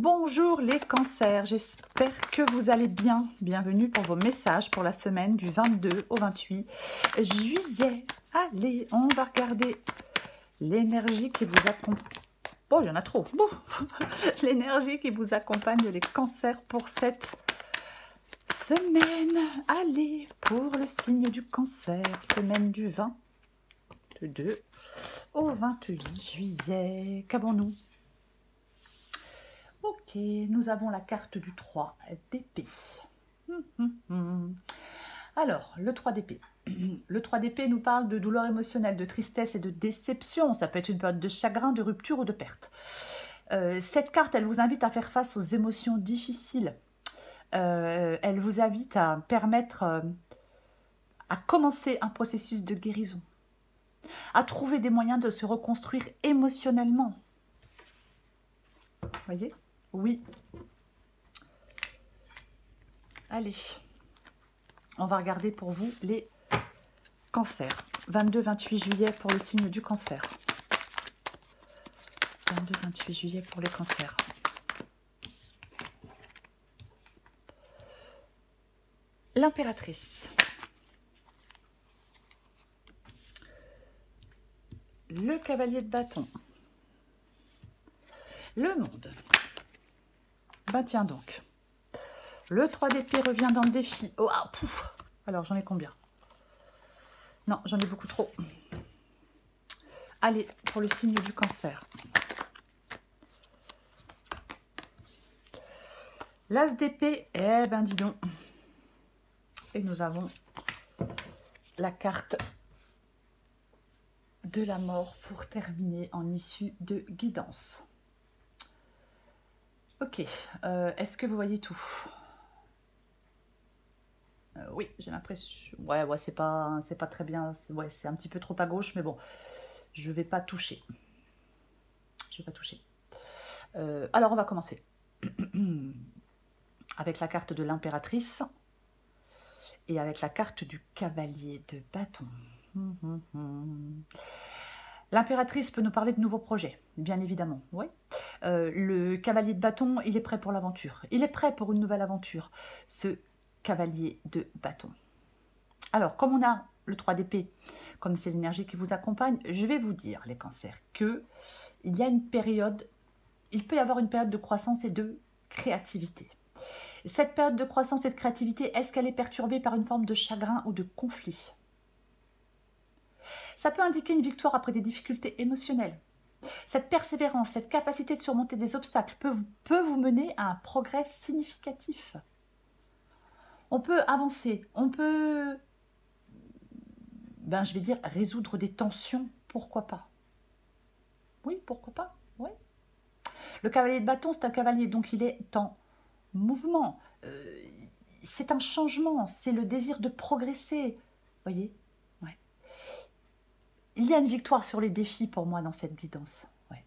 Bonjour les cancers, j'espère que vous allez bien. Bienvenue pour vos messages pour la semaine du 22 au 28 juillet. Allez, on va regarder l'énergie qui vous accompagne. Bon, il y en a trop. Bon. L'énergie qui vous accompagne les cancers pour cette semaine. Allez, pour le signe du cancer, semaine du 22 au 28 juillet. Qu'avons-nous ? Ok, nous avons la carte du 3 d'épée. Alors, le 3 d'épée. Le 3 d'épée nous parle de douleur émotionnelle, de tristesse et de déception. Ça peut être une période de chagrin, de rupture ou de perte. Cette carte, elle vous invite à faire face aux émotions difficiles. Elle vous invite à permettre, à commencer un processus de guérison. À trouver des moyens de se reconstruire émotionnellement. Vous voyez ? Oui. Allez, on va regarder pour vous les cancers. 22-28 juillet pour le signe du cancer. 22-28 juillet pour les cancers. L'impératrice. Le cavalier de bâton. Le monde. Ben tiens donc. Le 3 d'épée revient dans le défi. Oh, ah, pouf. Alors, j'en ai combien? Non, j'en ai beaucoup trop. Allez, pour le signe du cancer. L'as d'épée. Eh ben, dis donc. Et nous avons la carte de la mort pour terminer en issue de guidance. Ok, est-ce que vous voyez tout? Oui, j'ai l'impression... Ouais, c'est pas très bien. Ouais, c'est un petit peu trop à gauche, mais bon, je vais pas toucher. Je vais pas toucher. Alors, on va commencer. Avec la carte de l'impératrice et avec la carte du cavalier de bâton. L'impératrice peut nous parler de nouveaux projets, bien évidemment, oui. Le cavalier de bâton, il est prêt pour l'aventure. Il est prêt pour une nouvelle aventure, ce cavalier de bâton. Alors, comme on a le 3 d'épée, comme c'est l'énergie qui vous accompagne, je vais vous dire, les cancers, que il y a une période, il peut y avoir une période de croissance et de créativité. Cette période de croissance et de créativité, est-ce qu'elle est perturbée par une forme de chagrin ou de conflit ? Ça peut indiquer une victoire après des difficultés émotionnelles. Cette persévérance, cette capacité de surmonter des obstacles peut vous mener à un progrès significatif. On peut avancer, on peut, je vais dire, résoudre des tensions, pourquoi pas? Oui, pourquoi pas? Oui. Le cavalier de bâton, c'est un cavalier, donc il est en mouvement. C'est un changement, c'est le désir de progresser. Vous voyez? Ouais. Il y a une victoire sur les défis pour moi dans cette guidance. Ouais.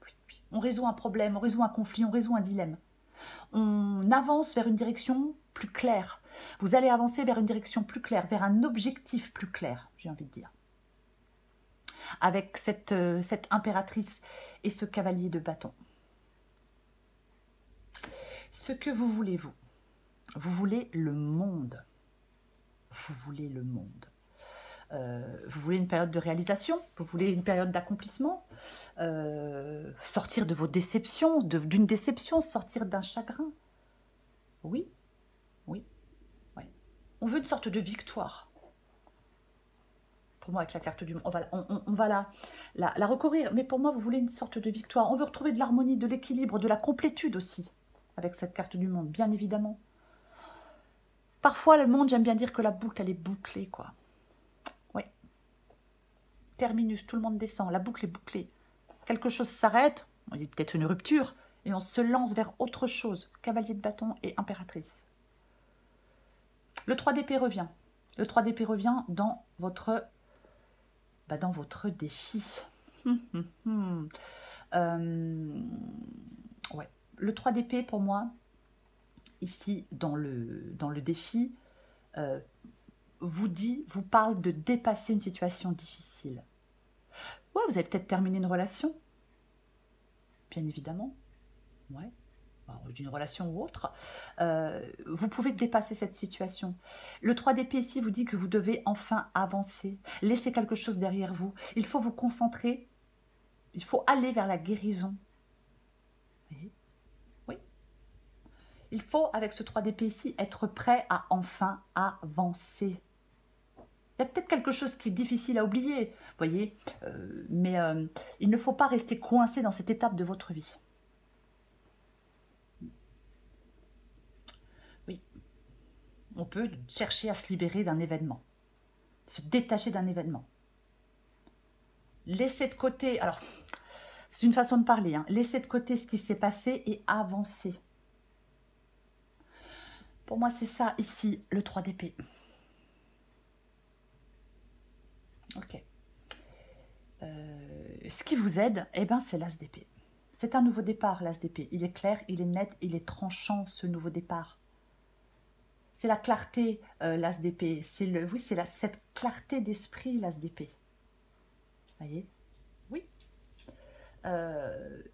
Oui. On résout un problème, on résout un conflit, on résout un dilemme. On avance vers une direction plus claire. Vous allez avancer vers une direction plus claire, vers un objectif plus clair, j'ai envie de dire. Avec cette impératrice et ce cavalier de bâton. Ce que vous voulez, vous voulez le monde. Vous voulez le monde. Vous voulez une période de réalisation, vous voulez une période d'accomplissement, sortir de vos déceptions, d'une déception, sortir d'un chagrin. Oui. On veut une sorte de victoire. Pour moi, avec la carte du monde, on va la recourir, mais pour moi, vous voulez une sorte de victoire. On veut retrouver de l'harmonie, de l'équilibre, de la complétude aussi, avec cette carte du monde, bien évidemment. Parfois, le monde, j'aime bien dire que la boucle, elle est bouclée, quoi. Oui. Terminus, tout le monde descend, la boucle est bouclée. Quelque chose s'arrête, on dit peut-être une rupture, et on se lance vers autre chose. Cavalier de bâton et impératrice. Le 3 d'épée revient. Le 3 d'épée revient dans votre défi. Ouais. Le 3 d'épée, pour moi, ici, dans le défi, vous parle de dépasser une situation difficile. Ouais, vous avez peut-être terminé une relation, bien évidemment. Ouais. D'une relation ou autre, vous pouvez dépasser cette situation. Le 3 d'épée ici vous dit que vous devez enfin avancer, laisser quelque chose derrière vous. Il faut vous concentrer, il faut aller vers la guérison. Vous voyez? Oui. Il faut, avec ce 3 d'épée ici, être prêt à enfin avancer. Il y a peut-être quelque chose qui est difficile à oublier, vous voyez, mais il ne faut pas rester coincé dans cette étape de votre vie. Oui. On peut chercher à se libérer d'un événement, se détacher d'un événement. Laisser de côté, alors, c'est une façon de parler, hein, laisser de côté ce qui s'est passé et avancer. Pour moi, c'est ça ici, le 3 d'épée. Ok. Ce qui vous aide, eh ben, c'est l'as d'épée. C'est un nouveau départ, l'as d'épée. Il est clair, il est net, il est tranchant, ce nouveau départ. C'est la clarté, l'as d'épée. Oui, c'est cette clarté d'esprit, l'as d'épée. Voyez? Oui.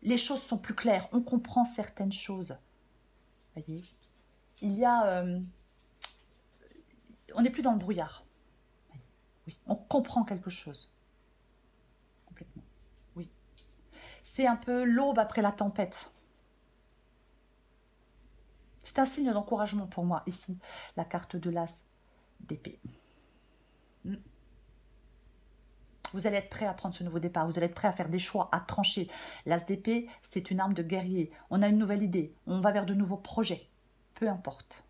Les choses sont plus claires. On comprend certaines choses. Voyez? Il y a... on n'est plus dans le brouillard. Oui, on comprend quelque chose. Complètement. Oui. C'est un peu l'aube après la tempête. C'est un signe d'encouragement pour moi, ici, la carte de l'as d'épée. Vous allez être prêt à prendre ce nouveau départ, vous allez être prêt à faire des choix, à trancher. L'as d'épée, c'est une arme de guerrier. On a une nouvelle idée, on va vers de nouveaux projets. Peu importe.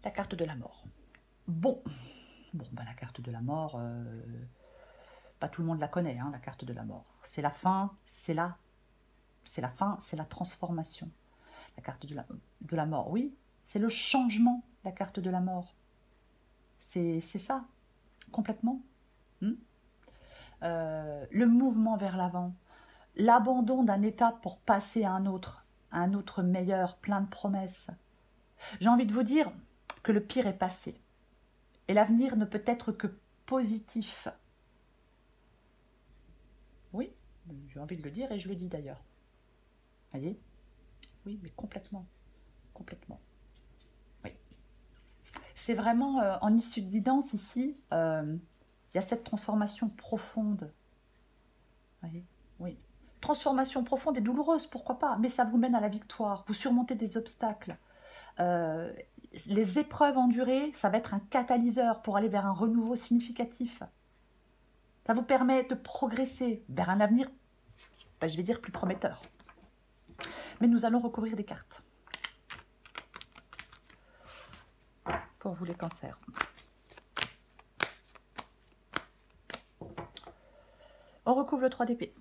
La carte de la mort. Bon, la carte de la mort, pas tout le monde la connaît, hein, la carte de la mort. C'est la fin, c'est la fin, c'est la transformation. La carte de la mort, oui, c'est le changement, la carte de la mort. C'est ça, complètement. Le mouvement vers l'avant, l'abandon d'un état pour passer à un autre meilleur, plein de promesses. J'ai envie de vous dire que le pire est passé. Et l'avenir ne peut être que positif. Oui, j'ai envie de le dire et je le dis d'ailleurs. Voyez? Oui, mais complètement. Complètement. Oui. C'est vraiment, en issue de guidance ici, il y a cette transformation profonde. Voyez? Oui. Transformation profonde et douloureuse, pourquoi pas, mais ça vous mène à la victoire. Vous surmontez des obstacles. Les épreuves endurées, ça va être un catalyseur pour aller vers un renouveau significatif. Ça vous permet de progresser vers un avenir, je vais dire, plus prometteur. Mais nous allons recouvrir des cartes. Pour vous les cancers. On recouvre le 3 d'épée.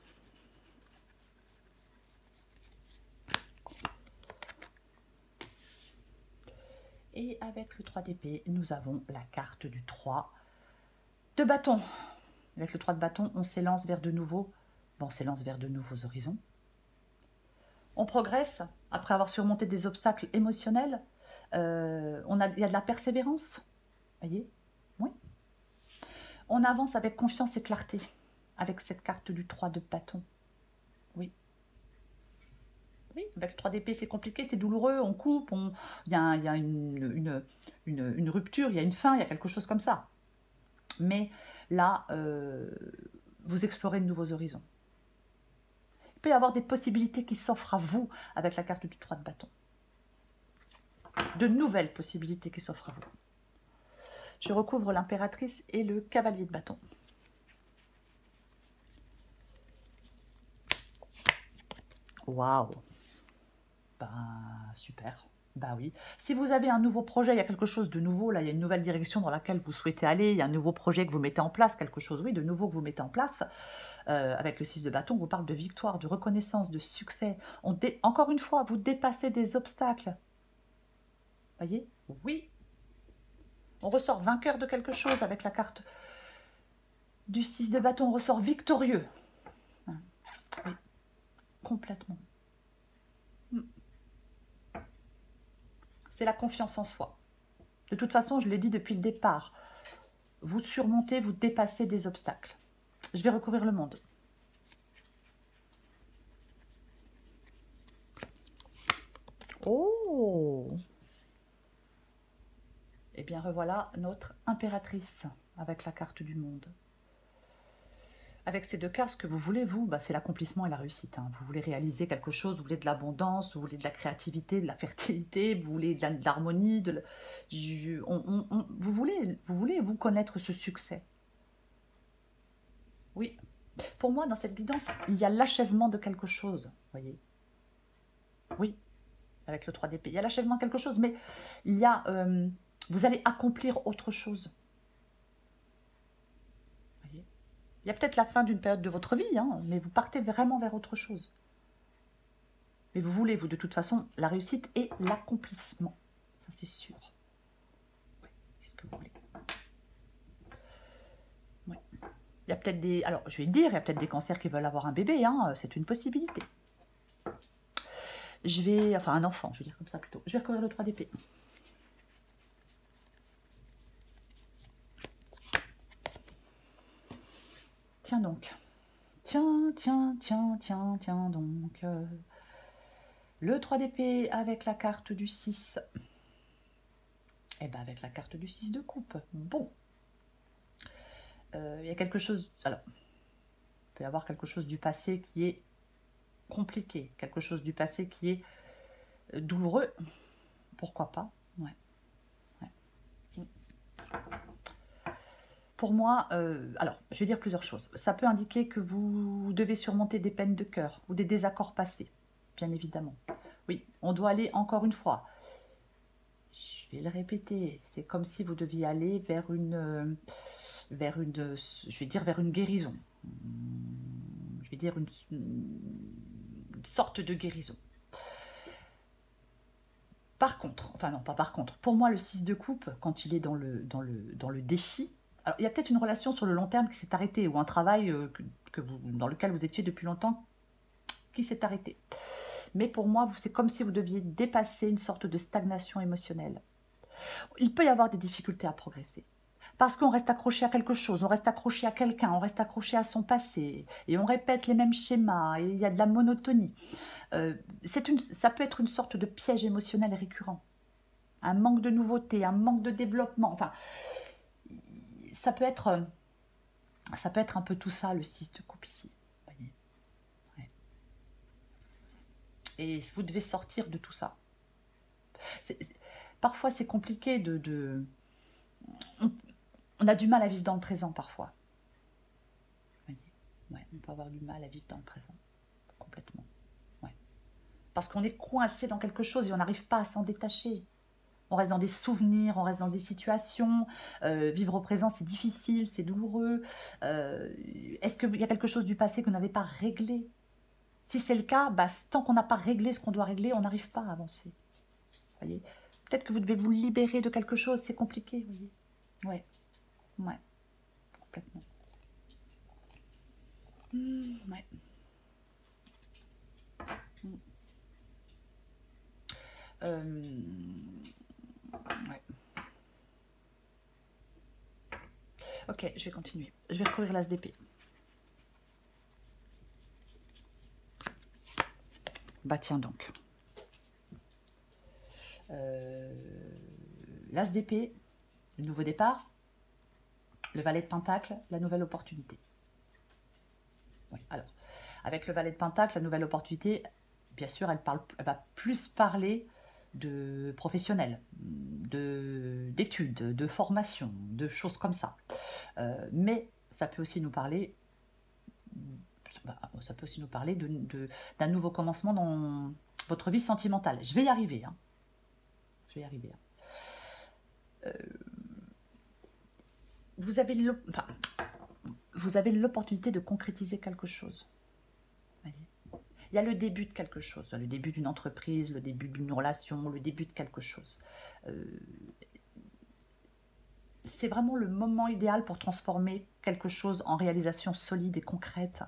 Et avec le 3 d'épée, nous avons la carte du 3 de bâton. Avec le 3 de bâton, on s'élance vers de nouveaux, on s'élance vers de nouveaux horizons. On progresse, après avoir surmonté des obstacles émotionnels. Il y a de la persévérance. Voyez? Oui. On avance avec confiance et clarté, avec cette carte du 3 de bâton. Oui. Oui, avec le 3 d'épée, c'est compliqué, c'est douloureux, on coupe, il y a une rupture, il y a une fin, il y a quelque chose comme ça. Mais là, vous explorez de nouveaux horizons. Il peut y avoir des possibilités qui s'offrent à vous avec la carte du 3 de bâton. De nouvelles possibilités qui s'offrent à vous. Je recouvre l'impératrice et le cavalier de bâton. Waouh! Ben, super. Bah oui. Si vous avez un nouveau projet, il y a quelque chose de nouveau, là, il y a une nouvelle direction dans laquelle vous souhaitez aller, il y a un nouveau projet que vous mettez en place, quelque chose, oui, de nouveau que vous mettez en place, avec le 6 de bâton, on vous parle de victoire, de reconnaissance, de succès. Encore une fois, vous dépassez des obstacles. Voyez? Oui. On ressort vainqueur de quelque chose avec la carte du 6 de bâton, on ressort victorieux. Oui, complètement. C'est la confiance en soi. De toute façon, je l'ai dit depuis le départ, vous surmontez, vous dépassez des obstacles. Je vais recouvrir le monde. Oh! Eh bien, revoilà notre impératrice avec la carte du monde. Avec ces deux cartes, ce que vous voulez, vous, bah, c'est l'accomplissement et la réussite. Hein. Vous voulez réaliser quelque chose, vous voulez de l'abondance, vous voulez de la créativité, de la fertilité, vous voulez de l'harmonie. Vous voulez vous connaître ce succès. Oui. Pour moi, dans cette guidance, il y a l'achèvement de quelque chose. Voyez. Oui, avec le 3 d'épée. Il y a l'achèvement de quelque chose, mais il y a, vous allez accomplir autre chose. Voyez. Il y a peut-être la fin d'une période de votre vie, hein, mais vous partez vraiment vers autre chose. Mais vous voulez, vous, de toute façon, la réussite et l'accomplissement. Ça, c'est sûr. Oui, c'est ce que vous voulez. Oui. Il y a peut-être des... Alors, je vais le dire, il y a peut-être des cancers qui veulent avoir un bébé, hein, c'est une possibilité. Je vais... Enfin, un enfant, je vais dire comme ça plutôt. Je vais recouvrir le 3 d'épée. Tiens donc. Tiens donc. Le 3 d'épée avec la carte du 6. Et bien avec la carte du 6 de coupe. Bon. Il y a quelque chose... Alors, il peut y avoir quelque chose du passé qui est compliqué. Quelque chose du passé qui est douloureux. Pourquoi pas? Ouais. Ouais. Pour moi, alors, je vais dire plusieurs choses. Ça peut indiquer que vous devez surmonter des peines de cœur ou des désaccords passés, bien évidemment. Oui, on doit aller encore une fois. Je vais le répéter. C'est comme si vous deviez aller vers une, je vais dire vers une guérison. Je vais dire une sorte de guérison. Par contre, enfin non, pas par contre. Pour moi, le 6 de coupe, quand il est dans le défi. Alors, il y a peut-être une relation sur le long terme qui s'est arrêtée, ou un travail dans lequel vous étiez depuis longtemps qui s'est arrêté. Mais pour moi, c'est comme si vous deviez dépasser une sorte de stagnation émotionnelle. Il peut y avoir des difficultés à progresser. Parce qu'on reste accroché à quelque chose, on reste accroché à quelqu'un, on reste accroché à son passé, et on répète les mêmes schémas, et il y a de la monotonie. Ça peut être une sorte de piège émotionnel récurrent. Un manque de nouveauté, un manque de développement. Enfin, ça peut être un peu tout ça, le 6 de coupe ici. Voyez. Ouais. Et vous devez sortir de tout ça. Parfois, c'est compliqué on a du mal à vivre dans le présent, parfois. Voyez. Ouais, on peut avoir du mal à vivre dans le présent. Complètement. Ouais. Parce qu'on est coincé dans quelque chose et on n'arrive pas à s'en détacher. On reste dans des souvenirs, on reste dans des situations. Vivre au présent, c'est difficile, c'est douloureux. Est-ce qu'il y a quelque chose du passé que vous n'avez pas réglé? Si c'est le cas, bah, tant qu'on n'a pas réglé ce qu'on doit régler, on n'arrive pas à avancer. Voyez. Peut-être que vous devez vous libérer de quelque chose, c'est compliqué. Voyez. Ouais, ouais, complètement. Ouais. Ouais. Ok, je vais continuer. Je vais recouvrir l'as d'épée. Bah tiens donc. L'as d'épée, le nouveau départ, le valet de pentacle, la nouvelle opportunité. Oui, alors, avec le valet de pentacle, la nouvelle opportunité, bien sûr, elle va plus parler de professionnels, d'études, de formation, de choses comme ça. Mais ça peut aussi nous parler, d'un nouveau commencement dans votre vie sentimentale. Je vais y arriver. Hein. Je vais y arriver. Hein. Vous avez l'opportunité de concrétiser quelque chose. Voyez. Il y a le début de quelque chose, le début d'une entreprise, le début d'une relation, le début de quelque chose. C'est vraiment le moment idéal pour transformer quelque chose en réalisation solide et concrète.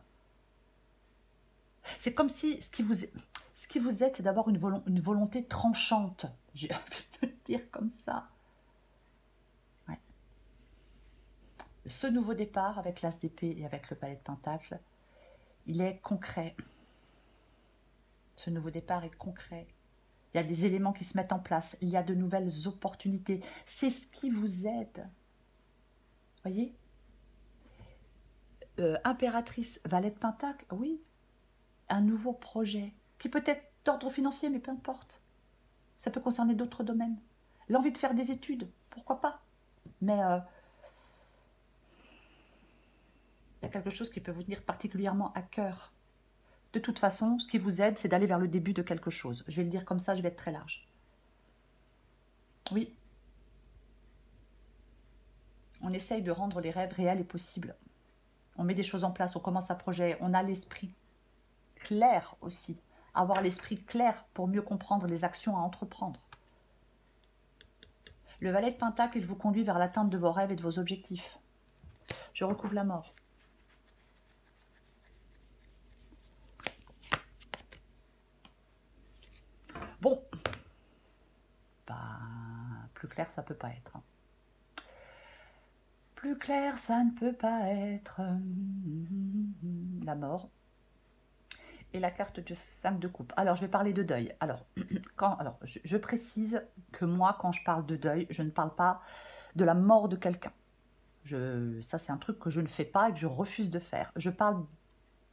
C'est comme si ce qui vous est, c'est d'avoir une volonté tranchante. J'ai envie de le dire comme ça. Ouais. Ce nouveau départ avec l'as d'épée et avec le palais de pentacle, il est concret. Ce nouveau départ est concret. Il Il y a des éléments qui se mettent en place. Il y a de nouvelles opportunités. C'est ce qui vous aide. Voyez, impératrice, valet de pentacle, oui. Un nouveau projet qui peut être d'ordre financier, mais peu importe. Ça peut concerner d'autres domaines. L'envie de faire des études, pourquoi pas. Mais il y a quelque chose qui peut vous tenir particulièrement à cœur. De toute façon, ce qui vous aide, c'est d'aller vers le début de quelque chose. Je vais le dire comme ça, je vais être très large. Oui. On essaye de rendre les rêves réels et possibles. On met des choses en place, on commence un projet, on a l'esprit clair aussi. Avoir l'esprit clair pour mieux comprendre les actions à entreprendre. Le valet de pentacle, il vous conduit vers l'atteinte de vos rêves et de vos objectifs. Je recouvre la mort. Bon, bah, plus clair, ça peut pas être. Plus clair, ça ne peut pas être. La mort. Et la carte du 5 de coupe. Alors, je vais parler de deuil. Alors, je précise que moi, quand je parle de deuil, je ne parle pas de la mort de quelqu'un. Ça, c'est un truc que je ne fais pas et que je refuse de faire. Je parle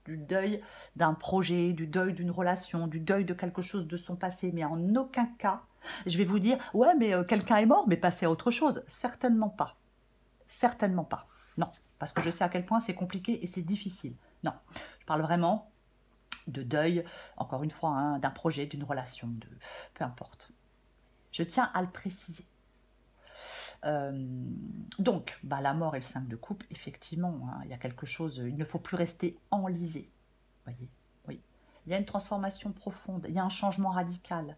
du deuil d'un projet, du deuil d'une relation, du deuil de quelque chose de son passé. Mais en aucun cas, je vais vous dire, ouais, mais quelqu'un est mort, mais passez à autre chose. Certainement pas. Certainement pas. Non, parce que je sais à quel point c'est compliqué et c'est difficile. Non, je parle vraiment de deuil, encore une fois, hein, d'un projet, d'une relation, peu importe. Je tiens à le préciser. Donc, la mort et le 5 de coupe, effectivement, hein, il y a quelque chose, il ne faut plus rester enlisé. Voyez, oui. Il y a une transformation profonde, il y a un changement radical.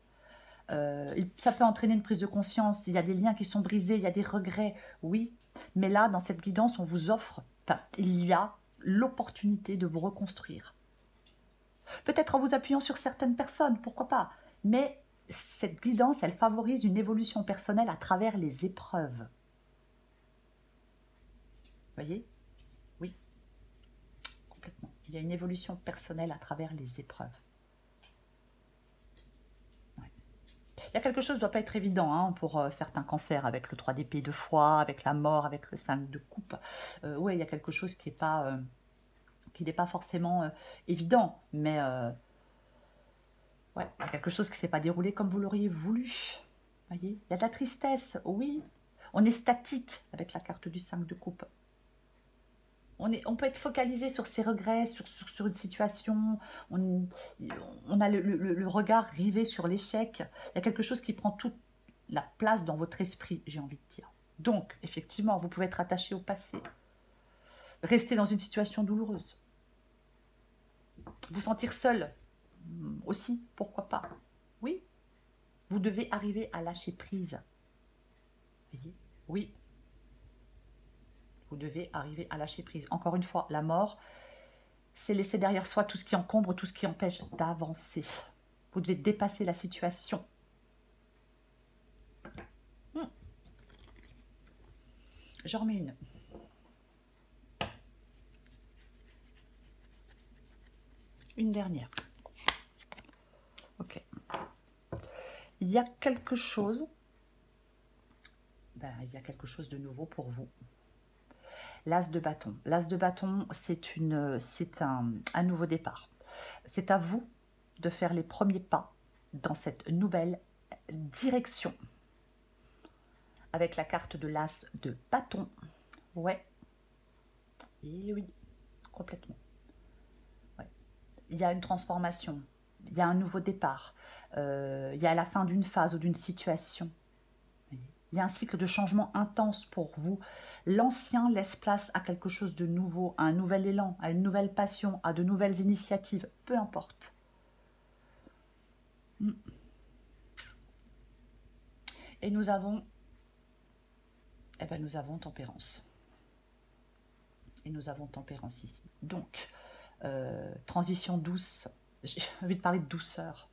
Ça peut entraîner une prise de conscience, il y a des liens qui sont brisés, il y a des regrets, oui. Mais là, dans cette guidance, on vous offre, il y a l'opportunité de vous reconstruire. Peut-être en vous appuyant sur certaines personnes, pourquoi pas. Mais cette guidance, elle favorise une évolution personnelle à travers les épreuves. Voyez? Oui, complètement. Il y a une évolution personnelle à travers les épreuves. Ouais. Il y a quelque chose qui ne doit pas être évident hein, pour certains cancers, avec le 3 d'épée de foie, avec la mort, avec le 5 de coupe. Oui, il y a quelque chose qui n'est pas... qui n'est pas forcément évident, mais ouais, il y a quelque chose qui ne s'est pas déroulé comme vous l'auriez voulu. Voyez, il y a de la tristesse, oui. On est statique avec la carte du 5 de coupe. On peut être focalisé sur ses regrets, sur une situation. On a le regard rivé sur l'échec. Il y a quelque chose qui prend toute la place dans votre esprit, j'ai envie de dire. Donc, effectivement, vous pouvez être attaché au passé. Rester dans une situation douloureuse. Vous sentir seul aussi, pourquoi pas. Oui, vous devez arriver à lâcher prise. Voyez? Oui, vous devez arriver à lâcher prise. Encore une fois, la mort, c'est laisser derrière soi tout ce qui encombre, tout ce qui empêche d'avancer. Vous devez dépasser la situation. J'en remets une. Une dernière. Ok. Il y a quelque chose, il y a quelque chose de nouveau pour vous. L'as de bâton. L'as de bâton, c'est un nouveau départ. C'est à vous de faire les premiers pas dans cette nouvelle direction. Avec la carte de l'as de bâton. Ouais. Et oui, complètement. Ouais. Il y a une transformation. Il y a un nouveau départ. Il y a la fin d'une phase ou d'une situation. Il y a un cycle de changement intense pour vous. L'ancien laisse place à quelque chose de nouveau, à un nouvel élan, à une nouvelle passion, à de nouvelles initiatives, peu importe. Et nous avons, nous avons tempérance. Et nous avons tempérance ici. Donc, transition douce, j'ai envie de parler de douceur.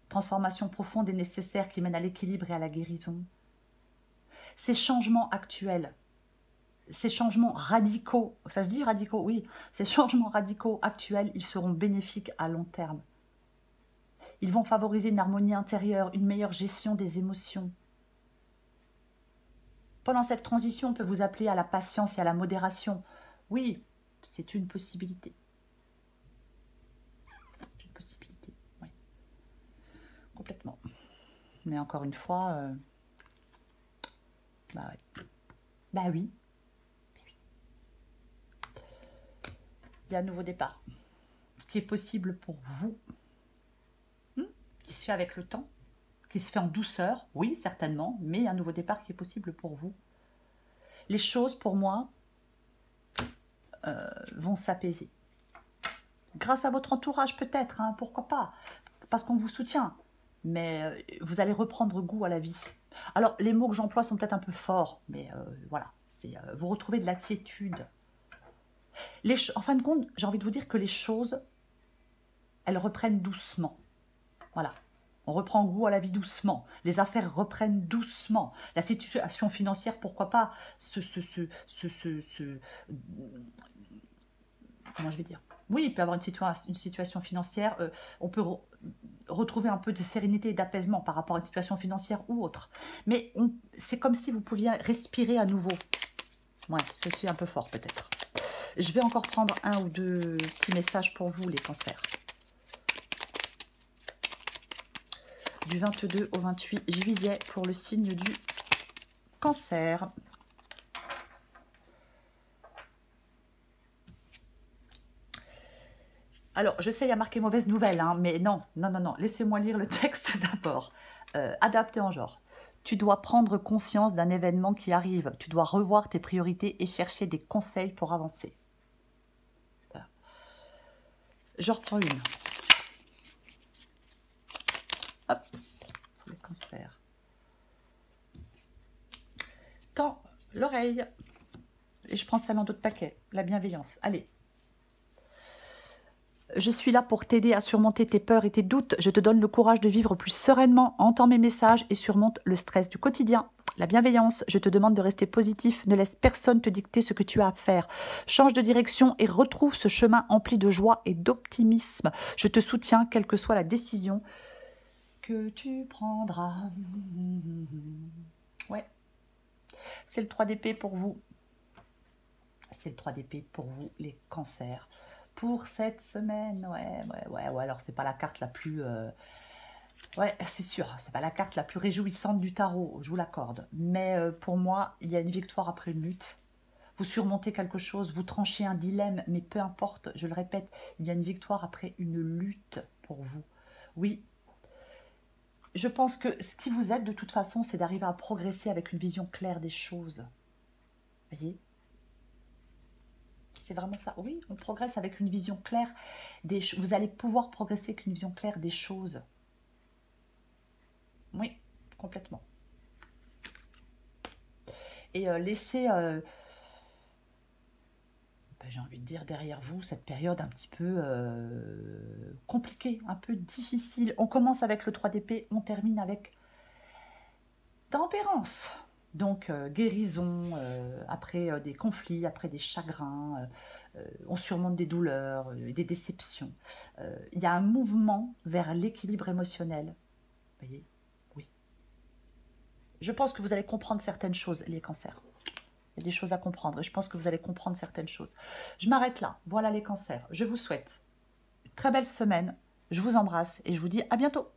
Transformation profonde et nécessaire qui mène à l'équilibre et à la guérison. Ces changements actuels, ces changements radicaux, ça se dit radicaux, oui, ces changements radicaux actuels, ils seront bénéfiques à long terme. Ils vont favoriser une harmonie intérieure, une meilleure gestion des émotions. Pendant cette transition, on peut vous appeler à la patience et à la modération. Oui, c'est une possibilité. C'est une possibilité, oui. Complètement. Mais encore une fois, bah oui. Bah oui. Il y a un nouveau départ. Ce qui est possible pour vous, qui se fait avec le temps, qui se fait en douceur, oui, certainement, mais il y a un nouveau départ qui est possible pour vous. Les choses, pour moi, vont s'apaiser. Grâce à votre entourage, peut-être, hein, pourquoi pas, parce qu'on vous soutient, mais vous allez reprendre goût à la vie. Alors, les mots que j'emploie sont peut-être un peu forts, mais voilà, c'est vous retrouvez de la quiétude. En fin de compte, j'ai envie de vous dire que les choses, elles reprennent doucement. Voilà. On reprend goût à la vie doucement. Les affaires reprennent doucement. La situation financière, pourquoi pas, comment je vais dire? Oui, il peut y avoir une situation financière. On peut retrouver un peu de sérénité et d'apaisement par rapport à une situation financière ou autre. Mais c'est comme si vous pouviez respirer à nouveau. Ouais, c'est aussi un peu fort peut-être. Je vais encore prendre un ou deux petits messages pour vous, les cancers. Du 22 au 28 juillet pour le signe du cancer. Alors, je sais, il y a marqué mauvaise nouvelle, hein, mais non, non, non, non. Laissez-moi lire le texte d'abord. Adapté en genre. Tu dois prendre conscience d'un événement qui arrive. Tu dois revoir tes priorités et chercher des conseils pour avancer. Voilà. Je reprends une. Hop, le cancer. Tends l'oreille. Et je prends celle en d'autres paquets. La bienveillance. Allez. Je suis là pour t'aider à surmonter tes peurs et tes doutes. Je te donne le courage de vivre plus sereinement. Entends mes messages et surmonte le stress du quotidien. La bienveillance, je te demande de rester positif. Ne laisse personne te dicter ce que tu as à faire. Change de direction et retrouve ce chemin empli de joie et d'optimisme. Je te soutiens, quelle que soit la décision que tu prendras. Ouais. C'est le 3 d'épée pour vous. C'est le 3 d'épée pour vous, les cancers. Pour cette semaine, ouais. Alors, c'est pas la carte la plus... Ouais, c'est sûr, c'est pas la carte la plus réjouissante du tarot, je vous l'accorde. Mais pour moi, il y a une victoire après une lutte. Vous surmontez quelque chose, vous tranchez un dilemme, mais peu importe, je le répète, il y a une victoire après une lutte pour vous. Oui, je pense que ce qui vous aide de toute façon, c'est d'arriver à progresser avec une vision claire des choses. Vous voyez ? C'est vraiment ça. Oui, on progresse avec une vision claire. Vous allez pouvoir progresser avec une vision claire des choses. Oui, complètement. Et laissez, j'ai envie de dire, derrière vous, cette période un petit peu compliquée, un peu difficile. On commence avec le 3 d'épée, on termine avec tempérance. Donc, guérison, après des conflits, après des chagrins, on surmonte des douleurs, des déceptions. Il y a un mouvement vers l'équilibre émotionnel. Vous voyez ? Oui. Je pense que vous allez comprendre certaines choses, les cancers. Il y a des choses à comprendre et je pense que vous allez comprendre certaines choses. Je m'arrête là. Voilà les cancers. Je vous souhaite une très belle semaine. Je vous embrasse et je vous dis à bientôt.